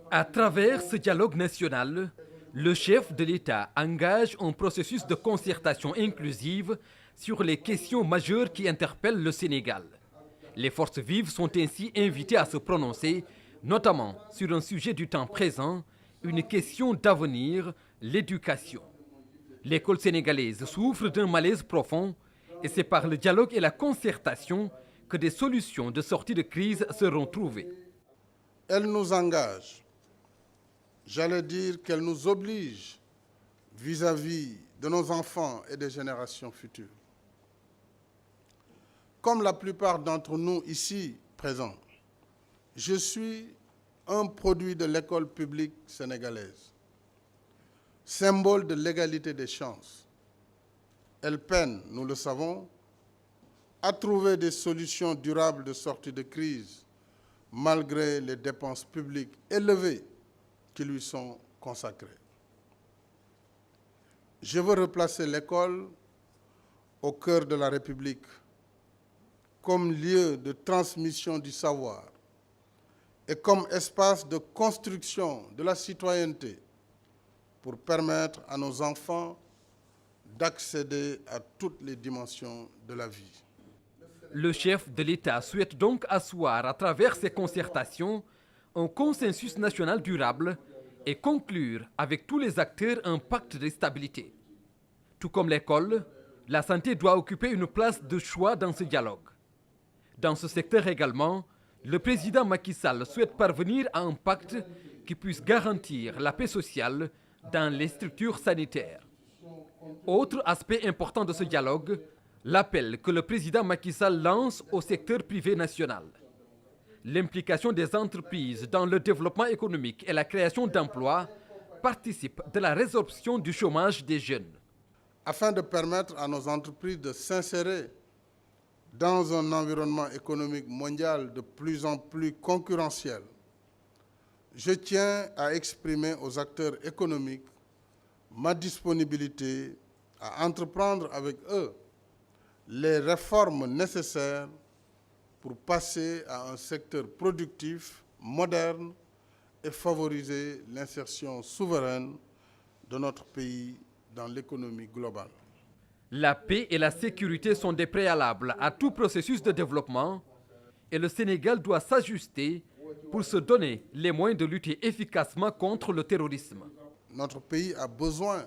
À travers ce dialogue national, le chef de l'État engage un processus de concertation inclusive sur les questions majeures qui interpellent le Sénégal. Les forces vives sont ainsi invitées à se prononcer, notamment sur un sujet du temps présent, une question d'avenir, l'éducation. L'école sénégalaise souffre d'un malaise profond et c'est par le dialogue et la concertation que des solutions de sortie de crise seront trouvées. Elle nous engage, j'allais dire qu'elle nous oblige vis-à-vis de nos enfants et des générations futures. Comme la plupart d'entre nous ici présents, je suis un produit de l'école publique sénégalaise, symbole de l'égalité des chances. Elle peine, nous le savons, à trouver des solutions durables de sortie de crise, malgré les dépenses publiques élevées qui lui sont consacrées. Je veux replacer l'école au cœur de la République, comme lieu de transmission du savoir et comme espace de construction de la citoyenneté pour permettre à nos enfants d'accéder à toutes les dimensions de la vie. Le chef de l'État souhaite donc asseoir à travers ces concertations un consensus national durable et conclure avec tous les acteurs un pacte de stabilité. Tout comme l'école, la santé doit occuper une place de choix dans ce dialogue. Dans ce secteur également, le président Macky Sall souhaite parvenir à un pacte qui puisse garantir la paix sociale dans les structures sanitaires. Autre aspect important de ce dialogue, l'appel que le président Macky Sall lance au secteur privé national. L'implication des entreprises dans le développement économique et la création d'emplois participe de la résorption du chômage des jeunes. Afin de permettre à nos entreprises de s'insérer dans un environnement économique mondial de plus en plus concurrentiel, je tiens à exprimer aux acteurs économiques ma disponibilité à entreprendre avec eux les réformes nécessaires pour passer à un secteur productif, moderne et favoriser l'insertion souveraine de notre pays dans l'économie globale. La paix et la sécurité sont des préalables à tout processus de développement et le Sénégal doit s'ajuster pour se donner les moyens de lutter efficacement contre le terrorisme. Notre pays a besoin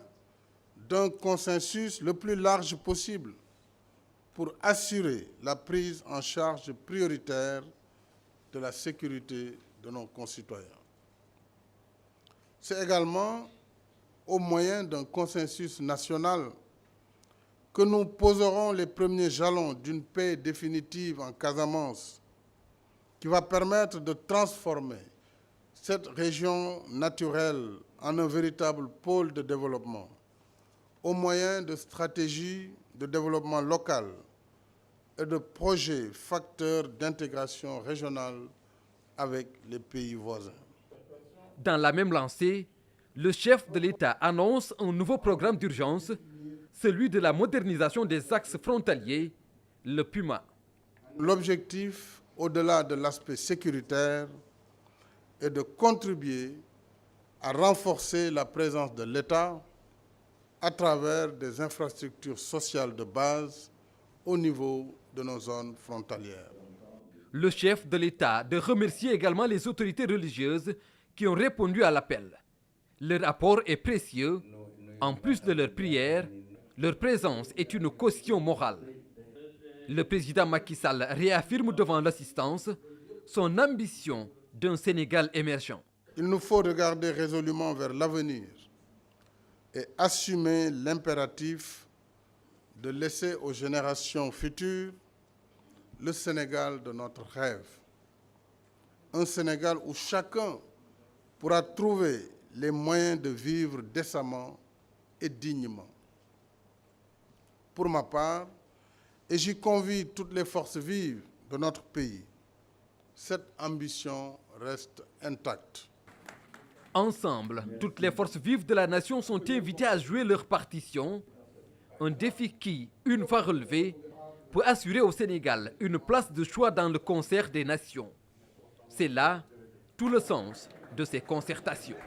d'un consensus le plus large possible pour assurer la prise en charge prioritaire de la sécurité de nos concitoyens. C'est également au moyen d'un consensus national que nous poserons les premiers jalons d'une paix définitive en Casamance qui va permettre de transformer cette région naturelle en un véritable pôle de développement au moyen de stratégies de développement local et de projets facteurs d'intégration régionale avec les pays voisins. Dans la même lancée, le chef de l'État annonce un nouveau programme d'urgence, celui de la modernisation des axes frontaliers, le PUMA. L'objectif, au-delà de l'aspect sécuritaire, est de contribuer à renforcer la présence de l'État à travers des infrastructures sociales de base au niveau de nos zones frontalières. Le chef de l'État de remercier également les autorités religieuses qui ont répondu à l'appel. Leur apport est précieux. En plus de leurs prières, leur présence est une caution morale. Le président Macky Sall réaffirme devant l'assistance son ambition d'un Sénégal émergent. Il nous faut regarder résolument vers l'avenir et assumer l'impératif de laisser aux générations futures le Sénégal de notre rêve. Un Sénégal où chacun pourra trouver les moyens de vivre décemment et dignement. Pour ma part, et j'y convie toutes les forces vives de notre pays, cette ambition reste intacte. Ensemble, toutes les forces vives de la nation sont invitées à jouer leur partition, un défi qui, une fois relevé, peut assurer au Sénégal une place de choix dans le concert des nations. C'est là tout le sens de ces concertations.